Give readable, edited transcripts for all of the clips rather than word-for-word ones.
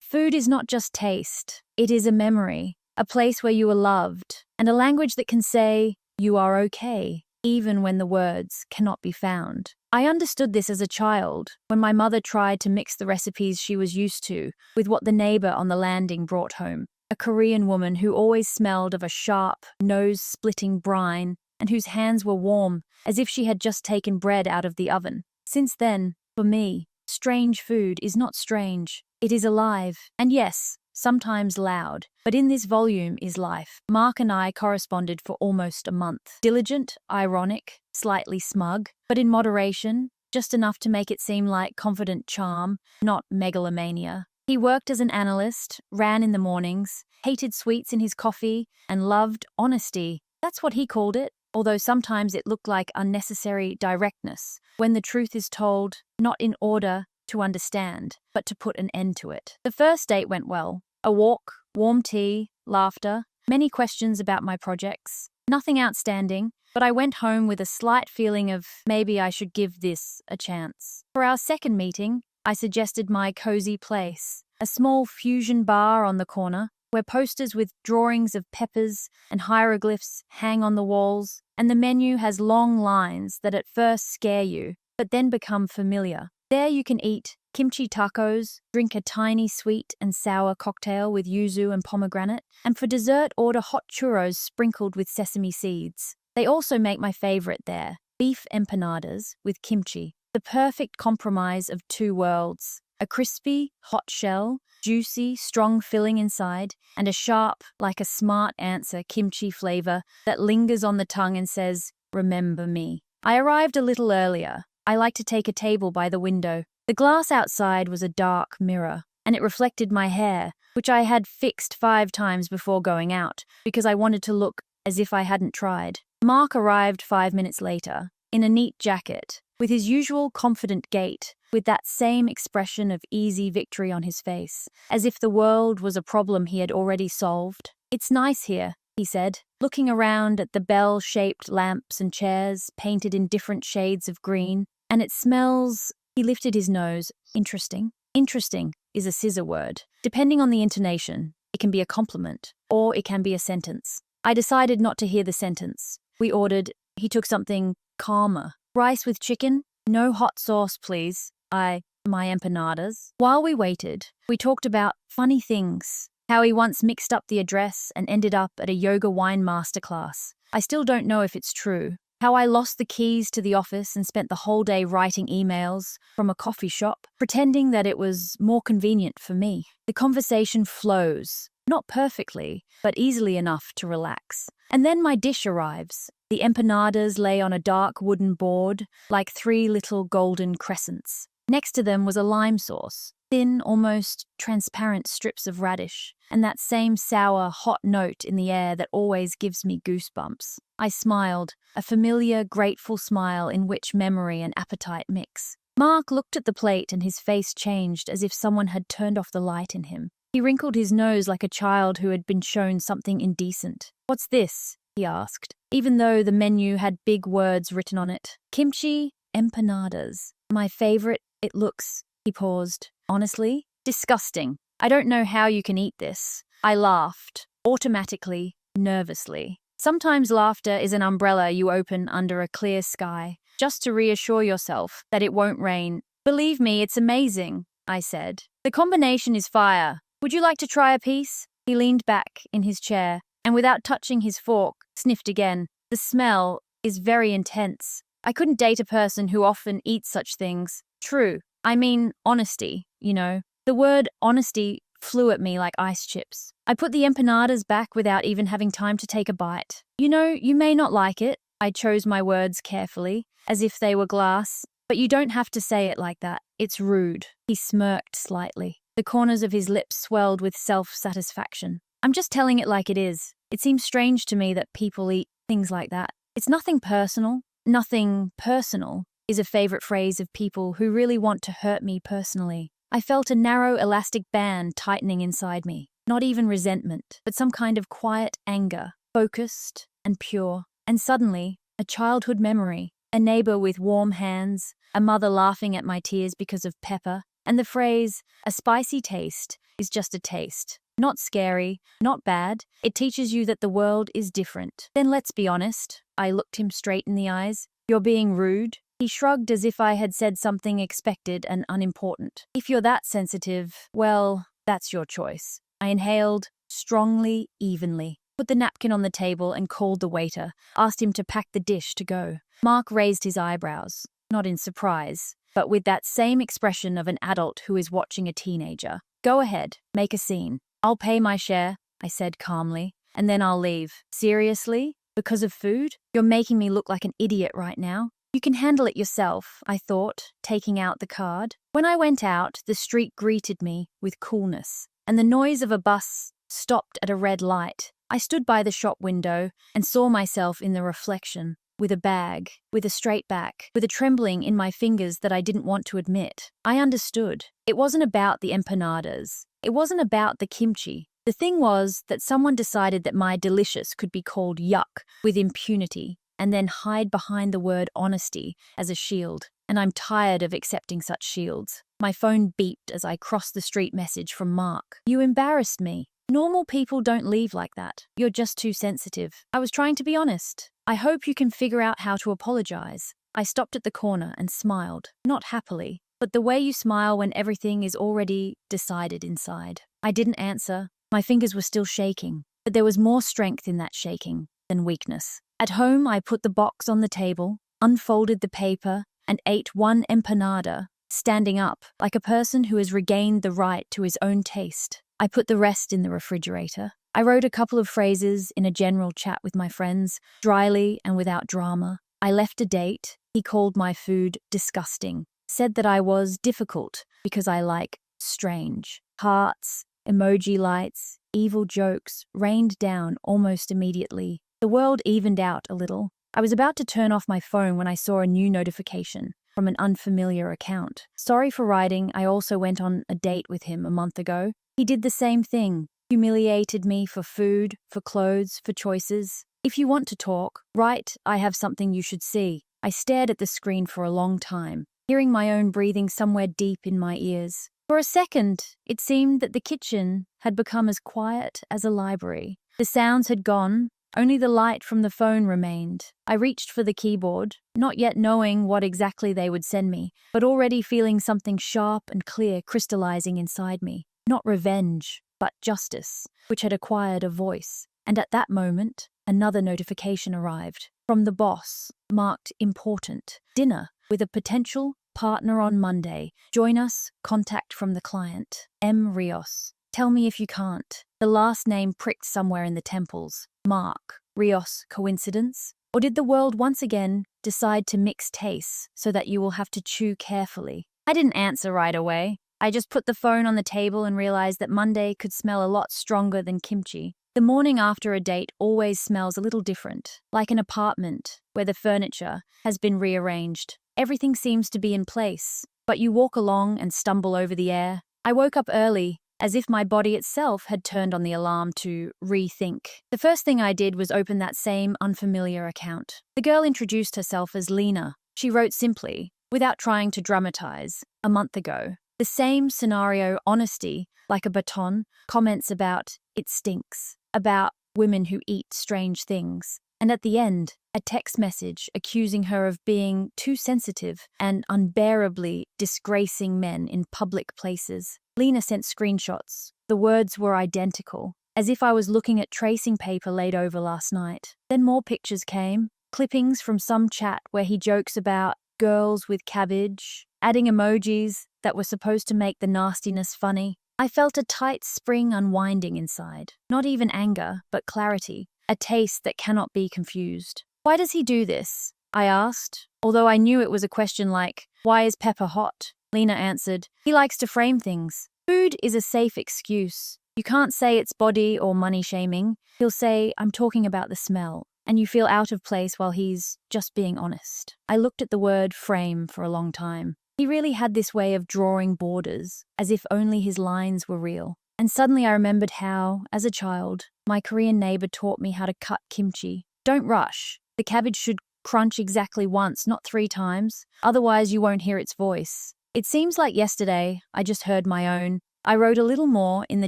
Food is not just taste. It is a memory, a place where you are loved, and a language that can say, "You are okay," even when the words cannot be found. I understood this as a child, when my mother tried to mix the recipes she was used to with what the neighbor on the landing brought home. A Korean woman who always smelled of a sharp, nose-splitting brine and whose hands were warm, as if she had just taken bread out of the oven. Since then, for me, strange food is not strange. It is alive, and yes, sometimes loud, but in this volume is life. Mark and I corresponded for almost a month. Diligent, ironic, slightly smug, but in moderation, just enough to make it seem like confident charm, not megalomania. He worked as an analyst, ran in the mornings, hated sweets in his coffee, and loved honesty. That's what he called it, although sometimes it looked like unnecessary directness, when the truth is told, not in order to understand, but to put an end to it. The first date went well. A walk, warm tea, laughter, many questions about my projects. Nothing outstanding, but I went home with a slight feeling of maybe I should give this a chance. For our second meeting, I suggested my cozy place, a small fusion bar on the corner, where posters with drawings of peppers and hieroglyphs hang on the walls, and the menu has long lines that at first scare you, but then become familiar. There you can eat kimchi tacos, drink a tiny sweet and sour cocktail with yuzu and pomegranate, and for dessert order hot churros sprinkled with sesame seeds. They also make my favorite there, beef empanadas with kimchi, the perfect compromise of two worlds. A crispy, hot shell, juicy, strong filling inside, and a sharp, like a smart answer kimchi flavor that lingers on the tongue and says, "Remember me." I arrived a little earlier. I like to take a table by the window. The glass outside was a dark mirror, and it reflected my hair, which I had fixed 5 times before going out, because I wanted to look as if I hadn't tried. Mark arrived 5 minutes later, in a neat jacket, with his usual confident gait, with that same expression of easy victory on his face, as if the world was a problem he had already solved. "It's nice here," he said, looking around at the bell-shaped lamps and chairs painted in different shades of green. "And it smells—" He lifted his nose. "Interesting." Interesting is a scissor word. Depending on the intonation, it can be a compliment, or it can be a sentence. I decided not to hear the sentence. We ordered. He took something calmer. "Rice with chicken? No hot sauce, please." My empanadas. While we waited, we talked about funny things. How he once mixed up the address and ended up at a yoga wine masterclass. I still don't know if it's true. How I lost the keys to the office and spent the whole day writing emails from a coffee shop, pretending that it was more convenient for me. The conversation flows, not perfectly, but easily enough to relax. And then my dish arrives. The empanadas lay on a dark wooden board, like 3 little golden crescents. Next to them was a lime sauce, thin, almost transparent strips of radish, and that same sour, hot note in the air that always gives me goosebumps. I smiled, a familiar, grateful smile in which memory and appetite mix. Mark looked at the plate and his face changed as if someone had turned off the light in him. He wrinkled his nose like a child who had been shown something indecent. "What's this?" he asked, even though the menu had big words written on it. "Kimchi empanadas. My favorite. It looks—" He paused. "Honestly, disgusting. I don't know how you can eat this." I laughed, automatically, nervously. Sometimes laughter is an umbrella you open under a clear sky, just to reassure yourself that it won't rain. "Believe me, it's amazing," I said. "The combination is fire. Would you like to try a piece?" He leaned back in his chair, and without touching his fork, sniffed again. "The smell is very intense. I couldn't date a person who often eats such things." "True. I mean, honesty, you know." The word honesty flew at me like ice chips. I put the empanadas back without even having time to take a bite. "You know, you may not like it." I chose my words carefully, as if they were glass. "But you don't have to say it like that. It's rude." He smirked slightly. The corners of his lips swelled with self-satisfaction. "I'm just telling it like it is. It seems strange to me that people eat things like that. It's nothing personal." "Nothing personal" is a favorite phrase of people who really want to hurt me personally. I felt a narrow elastic band tightening inside me. Not even resentment, but some kind of quiet anger, focused and pure. And suddenly, a childhood memory, a neighbor with warm hands, a mother laughing at my tears because of pepper, And the phrase, a spicy taste, is just a taste. Not scary, not bad. It teaches you that the world is different. Then let's be honest. I looked him straight in the eyes. You're being rude. He shrugged as if I had said something expected and unimportant. If you're that sensitive, well, that's your choice. I inhaled, strongly, evenly, put the napkin on the table and called the waiter, asked him to pack the dish to go. Mark raised his eyebrows, not in surprise, but with that same expression of an adult who is watching a teenager. Go ahead, make a scene. I'll pay my share, I said calmly, and then I'll leave. Seriously? Because of food? You're making me look like an idiot right now. You can handle it yourself, I thought, taking out the card. When I went out, the street greeted me with coolness, and the noise of a bus stopped at a red light. I stood by the shop window and saw myself in the reflection, with a bag, with a straight back, with a trembling in my fingers that I didn't want to admit. I understood. It wasn't about the empanadas. It wasn't about the kimchi. The thing was that someone decided that my delicious could be called yuck with impunity, and then hide behind the word honesty as a shield. And I'm tired of accepting such shields. My phone beeped as I crossed the street message from Mark. You embarrassed me. Normal people don't leave like that. You're just too sensitive. I was trying to be honest. I hope you can figure out how to apologize. I stopped at the corner and smiled, not happily, but the way you smile when everything is already decided inside. I didn't answer. My fingers were still shaking, but there was more strength in that shaking than weakness. At home, I put the box on the table, unfolded the paper, and ate one empanada, standing up like a person who has regained the right to his own taste. I put the rest in the refrigerator. I wrote a couple of phrases in a general chat with my friends, dryly and without drama. I left a date. He called my food disgusting, said that I was difficult because I like strange. Hearts, emoji lights, evil jokes rained down almost immediately. The world evened out a little. I was about to turn off my phone when I saw a new notification from an unfamiliar account. Sorry for writing, I also went on a date with him a month ago. He did the same thing, humiliated me for food, for clothes, for choices. If you want to talk, write, I have something you should see. I stared at the screen for a long time, hearing my own breathing somewhere deep in my ears. For a second, it seemed that the kitchen had become as quiet as a library. The sounds had gone. Only the light from the phone remained. I reached for the keyboard, not yet knowing what exactly they would send me, but already feeling something sharp and clear crystallizing inside me. Not revenge, but justice, which had acquired a voice. And at that moment, another notification arrived. From the boss, marked important. Dinner with a potential partner on Monday. Join us, contact from the client. M. Rios. Tell me if you can't. The last name pricked somewhere in the temples. Mark. Rios. Coincidence? Or did the world once again decide to mix tastes so that you will have to chew carefully? I didn't answer right away. I just put the phone on the table and realized that Monday could smell a lot stronger than kimchi. The morning after a date always smells a little different, like an apartment where the furniture has been rearranged. Everything seems to be in place, but you walk along and stumble over the air. I woke up early, as if my body itself had turned on the alarm to rethink. The first thing I did was open that same unfamiliar account. The girl introduced herself as Lena. She wrote simply, without trying to dramatize, a month ago. The same scenario, honesty, like a baton, comments about it stinks, about women who eat strange things. And at the end, a text message accusing her of being too sensitive and unbearably disgracing men in public places. Lena sent screenshots. The words were identical, as if I was looking at tracing paper laid over last night. Then more pictures came, clippings from some chat where he jokes about girls with cabbage, adding emojis that were supposed to make the nastiness funny. I felt a tight spring unwinding inside. Not even anger, but clarity. A taste that cannot be confused. Why does he do this? I asked, although I knew it was a question like, why is pepper hot? Lena answered, he likes to frame things. Food is a safe excuse. You can't say it's body or money shaming. He'll say, I'm talking about the smell. And you feel out of place while he's just being honest. I looked at the word frame for a long time. He really had this way of drawing borders, as if only his lines were real. And suddenly I remembered how, as a child, my Korean neighbor taught me how to cut kimchi. Don't rush. The cabbage should crunch exactly once, not 3 times. Otherwise you won't hear its voice. It seems like yesterday I just heard my own. I wrote a little more in the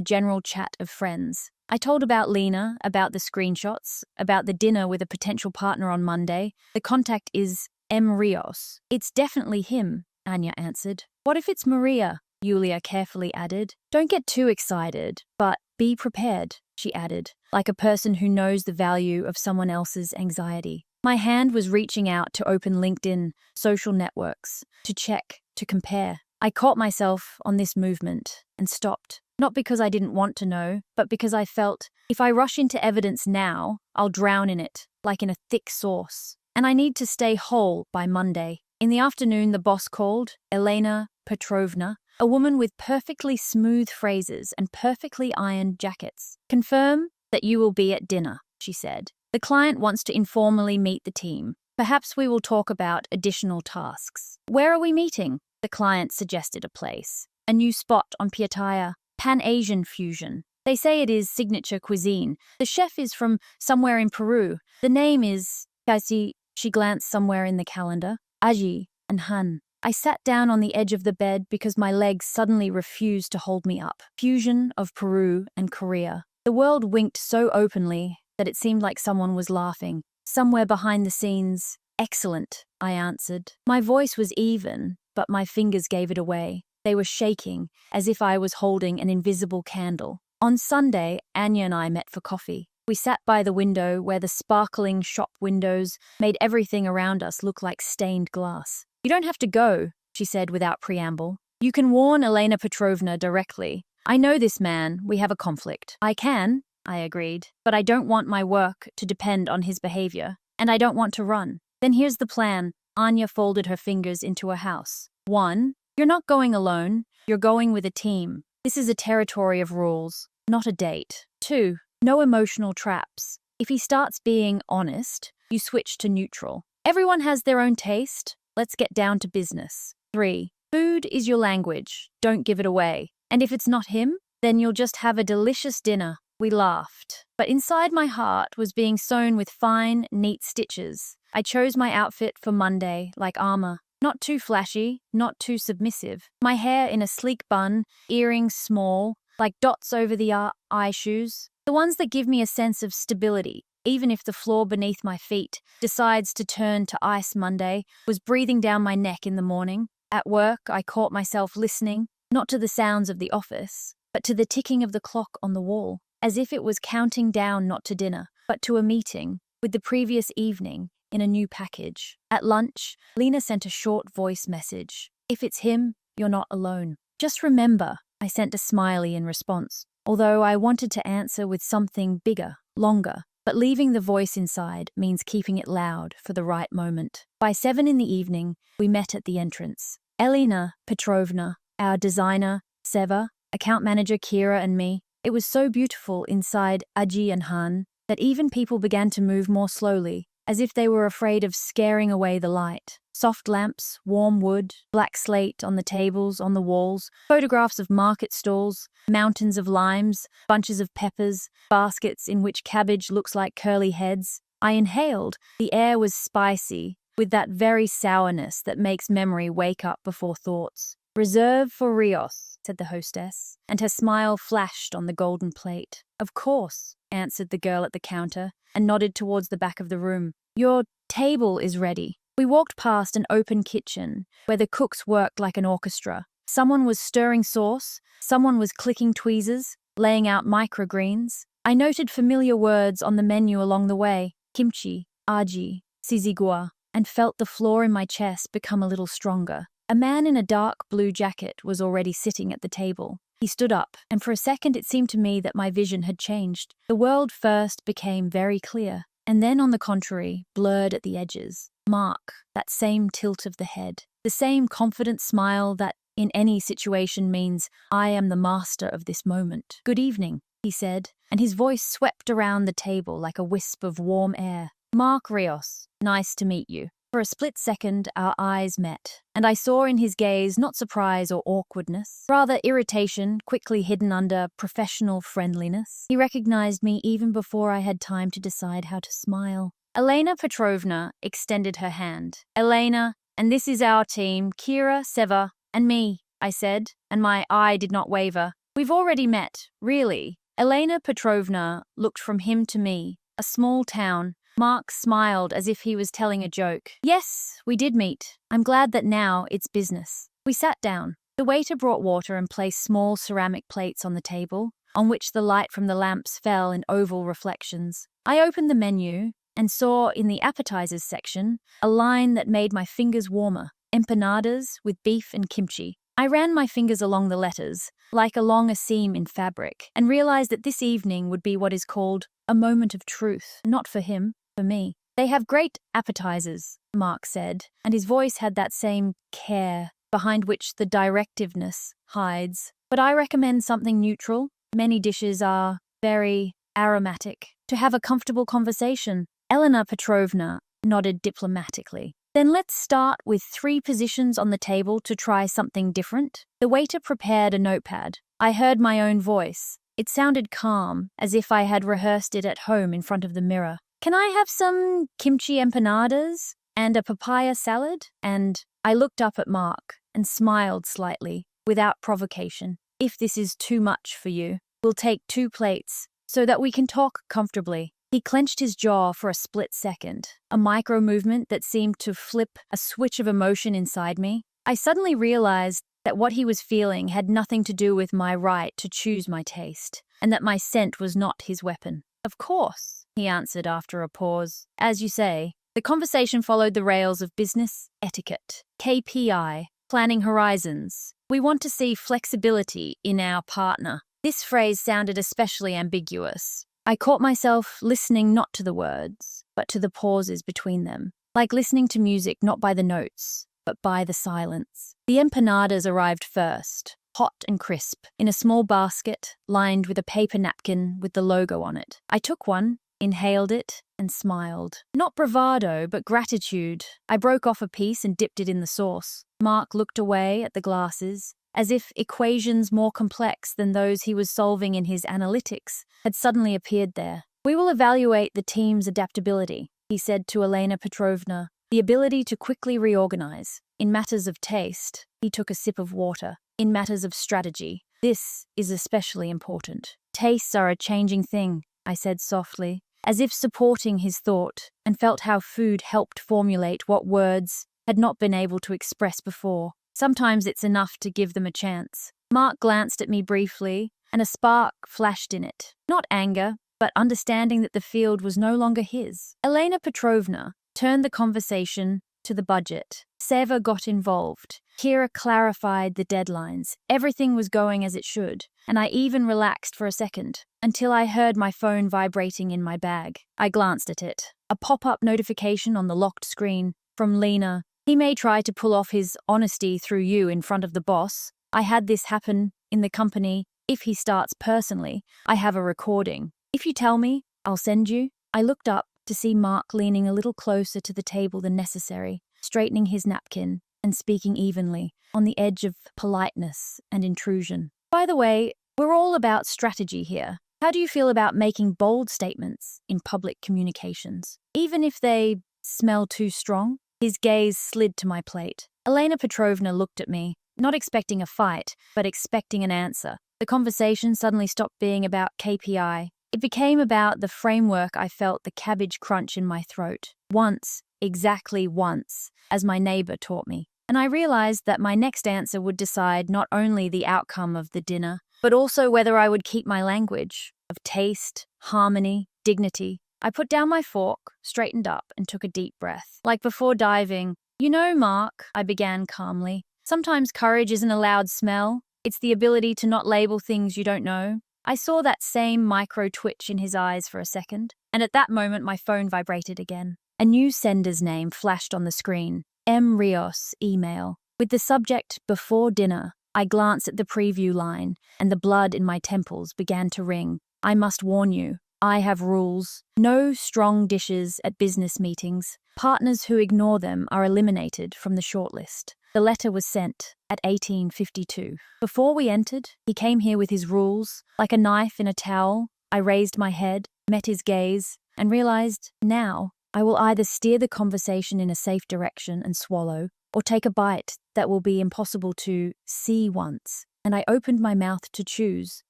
general chat of friends. I told about Lena, about the screenshots, about the dinner with a potential partner on Monday. The contact is M. Rios. It's definitely him, Anya answered. What if it's Maria? Yulia carefully added. Don't get too excited, but be prepared, she added, like a person who knows the value of someone else's anxiety. My hand was reaching out to open LinkedIn, social networks, to check, to compare. I caught myself on this movement and stopped. Not because I didn't want to know, but because I felt, if I rush into evidence now, I'll drown in it, like in a thick sauce. And I need to stay whole by Monday. In the afternoon, the boss called, Elena Petrovna, a woman with perfectly smooth phrases and perfectly ironed jackets. Confirm that you will be at dinner, she said. The client wants to informally meet the team. Perhaps we will talk about additional tasks. Where are we meeting? The client suggested a place. A new spot on Piataya, Pan-Asian fusion. They say it is signature cuisine. The chef is from somewhere in Peru. The name is Kasi. She glanced somewhere in the calendar. Aji and Han. I sat down on the edge of the bed because my legs suddenly refused to hold me up. Fusion of Peru and Korea. The world winked so openly that it seemed like someone was laughing. Somewhere behind the scenes. Excellent, I answered. My voice was even, but my fingers gave it away. They were shaking, as if I was holding an invisible candle. On Sunday, Anya and I met for coffee. We sat by the window where the sparkling shop windows made everything around us look like stained glass. You don't have to go, she said without preamble. You can warn Elena Petrovna directly. I know this man, we have a conflict. I can, I agreed, but I don't want my work to depend on his behavior, and I don't want to run. Then here's the plan. Anya folded her fingers into a house. 1. You're not going alone, you're going with a team. This is a territory of rules, not a date. 2. No emotional traps. If he starts being honest, you switch to neutral. Everyone has their own taste. Let's get down to business. 3. Food is your language. Don't give it away. And if it's not him, then you'll just have a delicious dinner. We laughed. But inside my heart was being sewn with fine, neat stitches. I chose my outfit for Monday, like armor. Not too flashy, not too submissive. My hair in a sleek bun, earrings small, like dots over the eye shoes. The ones that give me a sense of stability, even if the floor beneath my feet decides to turn to ice. Monday was breathing down my neck in the morning. At work, I caught myself listening, not to the sounds of the office, but to the ticking of the clock on the wall, as if it was counting down not to dinner, but to a meeting with the previous evening in a new package. At lunch, Lena sent a short voice message. If it's him, you're not alone. Just remember, I sent a smiley in response, although I wanted to answer with something bigger, longer. But leaving the voice inside means keeping it loud for the right moment. By 7 in the evening, we met at the entrance. Elena Petrovna, our designer, Seva, account manager Kira and me. It was so beautiful inside Aji and Han that even people began to move more slowly, as if they were afraid of scaring away the light. Soft lamps, warm wood, black slate on the tables, on the walls, photographs of market stalls, mountains of limes, bunches of peppers, baskets in which cabbage looks like curly heads. I inhaled. The air was spicy, with that very sourness that makes memory wake up before thoughts. Reserve for Rios, said the hostess, and her smile flashed on the golden plate. Of course, answered the girl at the counter, and nodded towards the back of the room. Your table is ready. We walked past an open kitchen, where the cooks worked like an orchestra. Someone was stirring sauce, someone was clicking tweezers, laying out microgreens. I noted familiar words on the menu along the way, kimchi, aji, sizigua, and felt the floor in my chest become a little stronger. A man in a dark blue jacket was already sitting at the table. He stood up, and for a second it seemed to me that my vision had changed. The world first became very clear, and then, on the contrary, blurred at the edges. Mark, that same tilt of the head, the same confident smile that, in any situation, means I am the master of this moment. Good evening, he said, and his voice swept around the table like a wisp of warm air. Mark Rios, nice to meet you. For a split second, our eyes met, and I saw in his gaze not surprise or awkwardness, rather irritation quickly hidden under professional friendliness. He recognized me even before I had time to decide how to smile. Elena Petrovna extended her hand. Elena, and this is our team, Kira, Seva, And me, I said, and my eye did not waver. We've already met, really. Elena Petrovna looked from him to me. A small town. Mark smiled as if he was telling a joke. Yes, we did meet. I'm glad that now it's business. We sat down. The waiter brought water and placed small ceramic plates on the table, on which the light from the lamps fell in oval reflections. I opened the menu and saw in the appetizers section a line that made my fingers warmer. Empanadas with beef and kimchi. I ran my fingers along the letters, like along a seam in fabric, and realized that this evening would be what is called a moment of truth, not for him, for me. They have great appetizers, Mark said, and his voice had that same care behind which the directiveness hides. But I recommend something neutral. Many dishes are very aromatic. To have a comfortable conversation, Elena Petrovna nodded diplomatically. Then let's start with 3 positions on the table to try something different. The waiter prepared a notepad. I heard my own voice. It sounded calm, as if I had rehearsed it at home in front of the mirror. Can I have some kimchi empanadas and a papaya salad? And I looked up at Mark and smiled slightly, without provocation. If this is too much for you, we'll take 2 plates so that we can talk comfortably. He clenched his jaw for a split second, a micro movement that seemed to flip a switch of emotion inside me. I suddenly realized that what he was feeling had nothing to do with my right to choose my taste, and that my scent was not his weapon. Of course, he answered after a pause. As you say, the conversation followed the rails of business, etiquette, KPI, planning horizons. We want to see flexibility in our partner. This phrase sounded especially ambiguous. I caught myself listening not to the words, but to the pauses between them, like listening to music not by the notes, but by the silence. The empanadas arrived first, hot and crisp, in a small basket lined with a paper napkin with the logo on it. I took one, inhaled it, and smiled. Not bravado, but gratitude. I broke off a piece and dipped it in the sauce. Mark looked away at the glasses, as if equations more complex than those he was solving in his analytics had suddenly appeared there. We will evaluate the team's adaptability, he said to Elena Petrovna, the ability to quickly reorganize. In matters of taste, he took a sip of water. In matters of strategy, this is especially important. Tastes are a changing thing, I said softly, as if supporting his thought, and felt how food helped formulate what words had not been able to express before. Sometimes it's enough to give them a chance. Mark glanced at me briefly, and a spark flashed in it. Not anger, but understanding that the field was no longer his. Elena Petrovna turned the conversation to the budget. Seva got involved. Kira clarified the deadlines. Everything was going as it should, and I even relaxed for a second, until I heard my phone vibrating in my bag. I glanced at it. A pop-up notification on the locked screen from Lena. He may try to pull off his honesty through you in front of the boss. I had this happen in the company. If he starts personally, I have a recording. If you tell me, I'll send you. I looked up to see Mark leaning a little closer to the table than necessary, straightening his napkin and speaking evenly, on the edge of politeness and intrusion. By the way, we're all about strategy here. How do you feel about making bold statements in public communications, even if they smell too strong? His gaze slid to my plate. Elena Petrovna looked at me, not expecting a fight, but expecting an answer. The conversation suddenly stopped being about KPI. It became about the framework. I felt the cabbage crunch in my throat. Once, exactly once, as my neighbor taught me. And I realized that my next answer would decide not only the outcome of the dinner, but also whether I would keep my language of taste, harmony, dignity. I put down my fork, straightened up, and took a deep breath. Like before diving, "You know, Mark," I began calmly, "sometimes courage isn't a loud smell. It's the ability to not label things you don't know." I saw that same micro twitch in his eyes for a second, and at that moment my phone vibrated again. A new sender's name flashed on the screen. M. Rios, email. With the subject, "Before dinner," I glanced at the preview line, and the blood in my temples began to ring. "I must warn you. I have rules. No strong dishes at business meetings. Partners who ignore them are eliminated from the shortlist." The letter was sent at 18:52. Before we entered, he came here with his rules, like a knife in a towel. I raised my head, met his gaze, and realized now I will either steer the conversation in a safe direction and swallow, or take a bite that will be impossible to see once. And I opened my mouth to choose.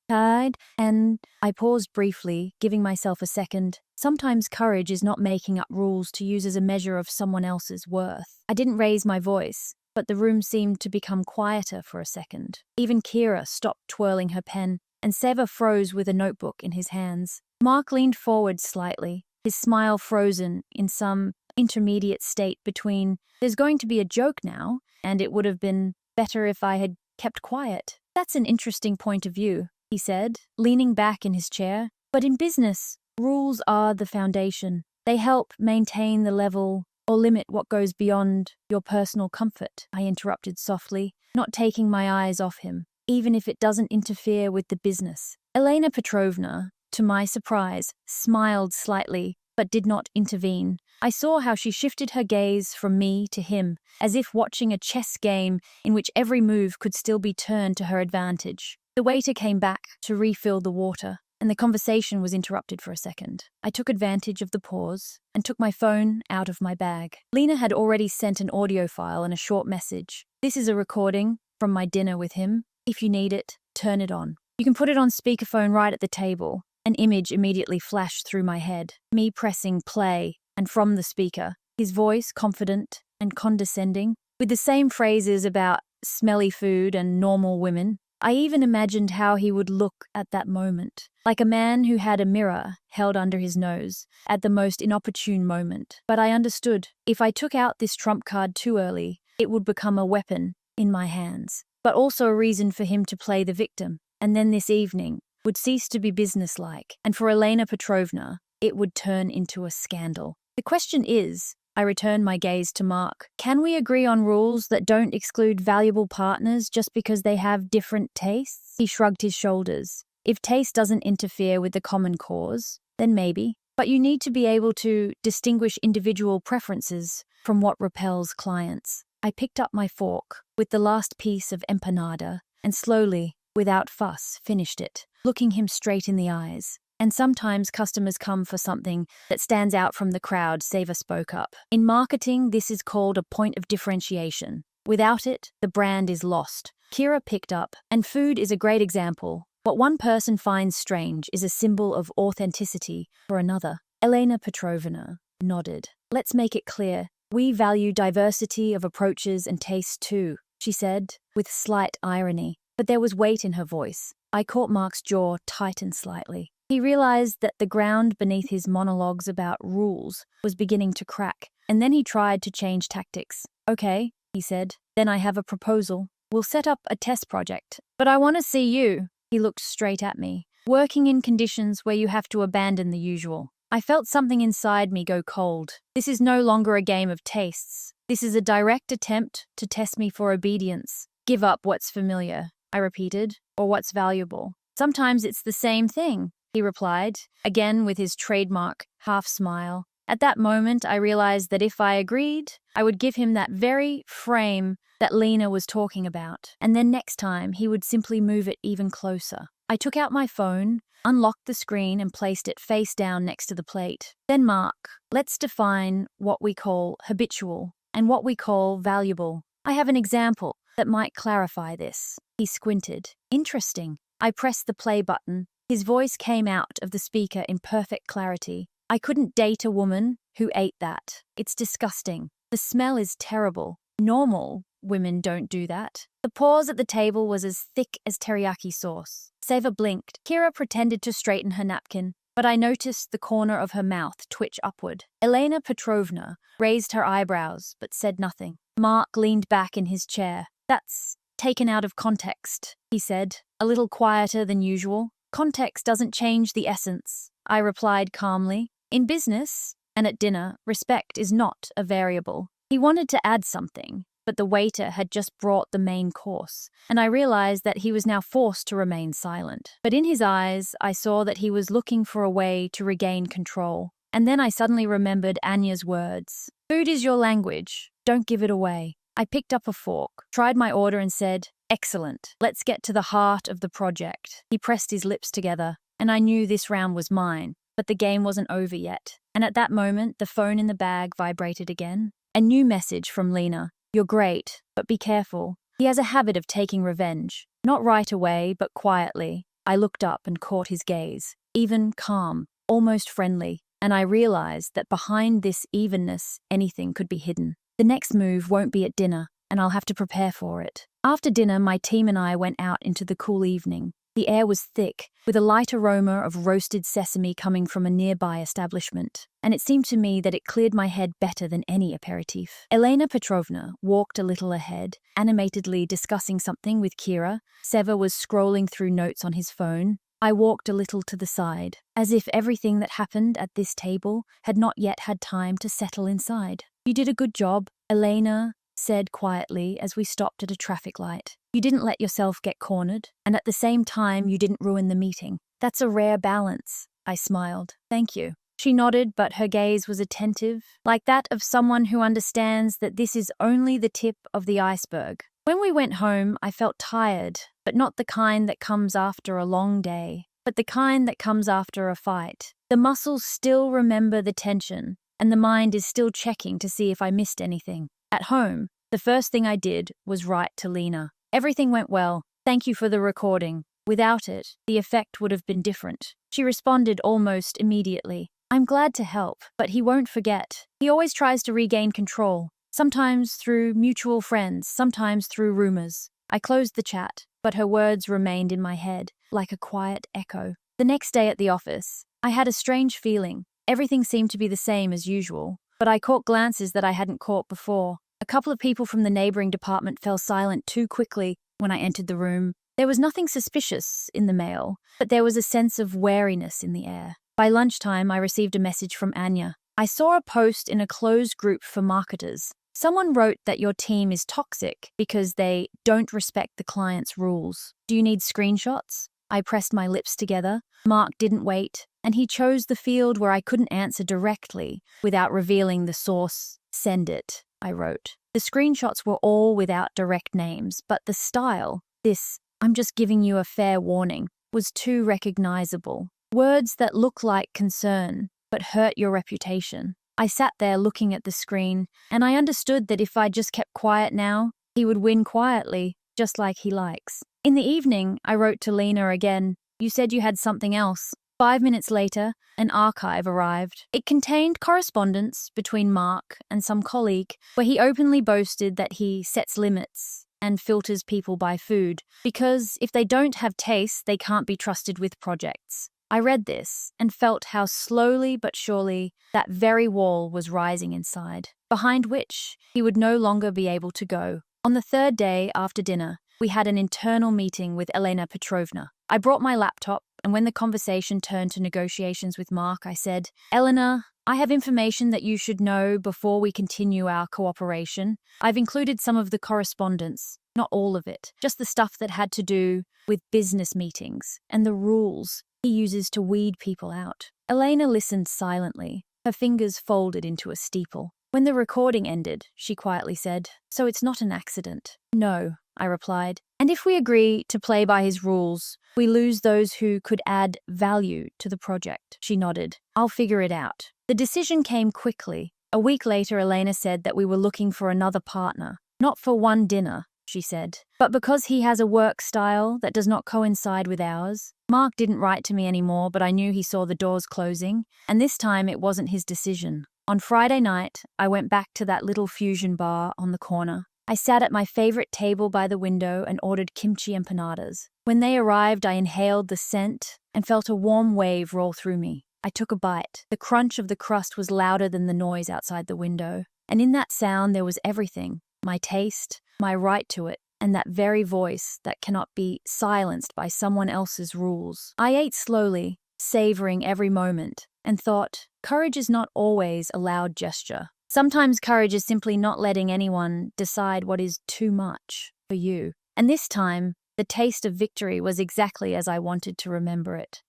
And I paused briefly, giving myself a second. Sometimes courage is not making up rules to use as a measure of someone else's worth. I didn't raise my voice, but the room seemed to become quieter for a second. Even Kira stopped twirling her pen, and Seva froze with a notebook in his hands. Mark leaned forward slightly, his smile frozen in some intermediate state between, "There's going to be a joke now, and it would have been better if I had kept quiet." "That's an interesting point of view," he said, leaning back in his chair. "But in business, rules are the foundation. They help maintain the level or limit what goes beyond your personal comfort," I interrupted softly, not taking my eyes off him, "even if it doesn't interfere with the business." Elena Petrovna, to my surprise, smiled slightly, but did not intervene. I saw how she shifted her gaze from me to him, as if watching a chess game in which every move could still be turned to her advantage. The waiter came back to refill the water, and the conversation was interrupted for a second. I took advantage of the pause and took my phone out of my bag. Lena had already sent an audio file and a short message. "This is a recording from my dinner with him. If you need it, turn it on. You can put it on speakerphone right at the table." An image immediately flashed through my head, me pressing play, and from the speaker, his voice confident and condescending, with the same phrases about smelly food and normal women. I even imagined how he would look at that moment, like a man who had a mirror held under his nose at the most inopportune moment. But I understood, if I took out this trump card too early, it would become a weapon in my hands, but also a reason for him to play the victim. And then this evening would cease to be businesslike, and for Elena Petrovna, it would turn into a scandal. The question is, I returned my gaze to Mark, can we agree on rules that don't exclude valuable partners just because they have different tastes? He shrugged his shoulders. If taste doesn't interfere with the common cause, then maybe. But you need to be able to distinguish individual preferences from what repels clients. I picked up my fork with the last piece of empanada and slowly, without fuss, finished it, looking him straight in the eyes. "And sometimes customers come for something that stands out from the crowd," Seva spoke up. "In marketing, this is called a point of differentiation. Without it, the brand is lost." Kira picked up, "And food is a great example. What one person finds strange is a symbol of authenticity for another." Elena Petrovna nodded. "Let's make it clear. We value diversity of approaches and tastes too," she said, with slight irony. But there was weight in her voice. I caught Mark's jaw tighten slightly. He realized that the ground beneath his monologues about rules was beginning to crack, and then he tried to change tactics. "Okay," he said, "then I have a proposal. We'll set up a test project. But I want to see you," he looked straight at me, "working in conditions where you have to abandon the usual." I felt something inside me go cold. This is no longer a game of tastes. This is a direct attempt to test me for obedience. "Give up what's familiar," I repeated, "or what's valuable." "Sometimes it's the same thing," he replied, again with his trademark half-smile. At that moment, I realized that if I agreed, I would give him that very frame that Lena was talking about, and then next time he would simply move it even closer. I took out my phone, unlocked the screen, and placed it face down next to the plate. "Then, Mark, let's define what we call habitual and what we call valuable. I have an example that might clarify this." He squinted. "Interesting." I pressed the play button. His voice came out of the speaker in perfect clarity. "I couldn't date a woman who ate that. It's disgusting. The smell is terrible. Normal women don't do that." The pause at the table was as thick as teriyaki sauce. Seva blinked. Kira pretended to straighten her napkin, but I noticed the corner of her mouth twitch upward. Elena Petrovna raised her eyebrows, but said nothing. Mark leaned back in his chair. "That's taken out of context," he said, a little quieter than usual. "Context doesn't change the essence," I replied calmly. "In business and at dinner, respect is not a variable." He wanted to add something, but the waiter had just brought the main course, and I realized that he was now forced to remain silent. But in his eyes, I saw that he was looking for a way to regain control. And then I suddenly remembered Anya's words. "Food is your language. Don't give it away." I picked up a fork, tried my order, and said, "Excellent. Let's get to the heart of the project." He pressed his lips together, and I knew this round was mine. But the game wasn't over yet. And at that moment, the phone in the bag vibrated again. A new message from Lena. "You're great, but be careful. He has a habit of taking revenge. Not right away, but quietly." I looked up and caught his gaze, even calm, almost friendly, and I realized that behind this evenness, anything could be hidden. The next move won't be at dinner, and I'll have to prepare for it. After dinner, my team and I went out into the cool evening. The air was thick, with a light aroma of roasted sesame coming from a nearby establishment, and it seemed to me that it cleared my head better than any aperitif. Elena Petrovna walked a little ahead, animatedly discussing something with Kira. Seva was scrolling through notes on his phone. I walked a little to the side, as if everything that happened at this table had not yet had time to settle inside. "You did a good job," Elena said quietly as we stopped at a traffic light. "You didn't let yourself get cornered, and at the same time you didn't ruin the meeting. That's a rare balance." I smiled. "Thank you." She nodded, but her gaze was attentive, like that of someone who understands that this is only the tip of the iceberg. When we went home, I felt tired, but not the kind that comes after a long day, but the kind that comes after a fight. The muscles still remember the tension, and the mind is still checking to see if I missed anything. At home, the first thing I did was write to Lena. "Everything went well. Thank you for the recording. Without it, the effect would have been different." She responded almost immediately. "I'm glad to help, but he won't forget. He always tries to regain control, sometimes through mutual friends, sometimes through rumors." I closed the chat, but her words remained in my head, like a quiet echo. The next day at the office, I had a strange feeling. Everything seemed to be the same as usual, but I caught glances that I hadn't caught before. A couple of people from the neighboring department fell silent too quickly when I entered the room. There was nothing suspicious in the mail, but there was a sense of wariness in the air. By lunchtime, I received a message from Anya. "I saw a post in a closed group for marketers. Someone wrote that your team is toxic because they don't respect the client's rules. Do you need screenshots?" I pressed my lips together. Mark didn't wait, and he chose the field where I couldn't answer directly without revealing the source. "Send it," I wrote. The screenshots were all without direct names, but the style, this "I'm just giving you a fair warning," was too recognizable. Words that look like concern, but hurt your reputation. I sat there looking at the screen, and I understood that if I just kept quiet now, he would win quietly, just like he likes. In the evening, I wrote to Lena again. "You said you had something else." 5 minutes later, an archive arrived. It contained correspondence between Mark and some colleague, where he openly boasted that he sets limits and filters people by food, because if they don't have taste, they can't be trusted with projects. I read this and felt how slowly but surely that very wall was rising inside, behind which he would no longer be able to go. On the third day after dinner, we had an internal meeting with Elena Petrovna. I brought my laptop, and when the conversation turned to negotiations with Mark, I said, "Elena, I have information that you should know before we continue our cooperation. I've included some of the correspondence, not all of it, just the stuff that had to do with business meetings and the rules he uses to weed people out." Elena listened silently, her fingers folded into a steeple. When the recording ended, she quietly said, "So it's not an accident?" "No," I replied. "And if we agree to play by his rules, we lose those who could add value to the project." She nodded. "I'll figure it out." The decision came quickly. A week later, Elena said that we were looking for another partner. "Not for one dinner," she said, "but because he has a work style that does not coincide with ours." Mark didn't write to me anymore, but I knew he saw the doors closing, and this time it wasn't his decision. On Friday night, I went back to that little fusion bar on the corner. I sat at my favorite table by the window and ordered kimchi empanadas. When they arrived, I inhaled the scent and felt a warm wave roll through me. I took a bite. The crunch of the crust was louder than the noise outside the window, and in that sound there was everything: my taste, my right to it, and that very voice that cannot be silenced by someone else's rules. I ate slowly, savoring every moment, and thought, courage is not always a loud gesture. Sometimes courage is simply not letting anyone decide what is too much for you. And this time, the taste of victory was exactly as I wanted to remember it.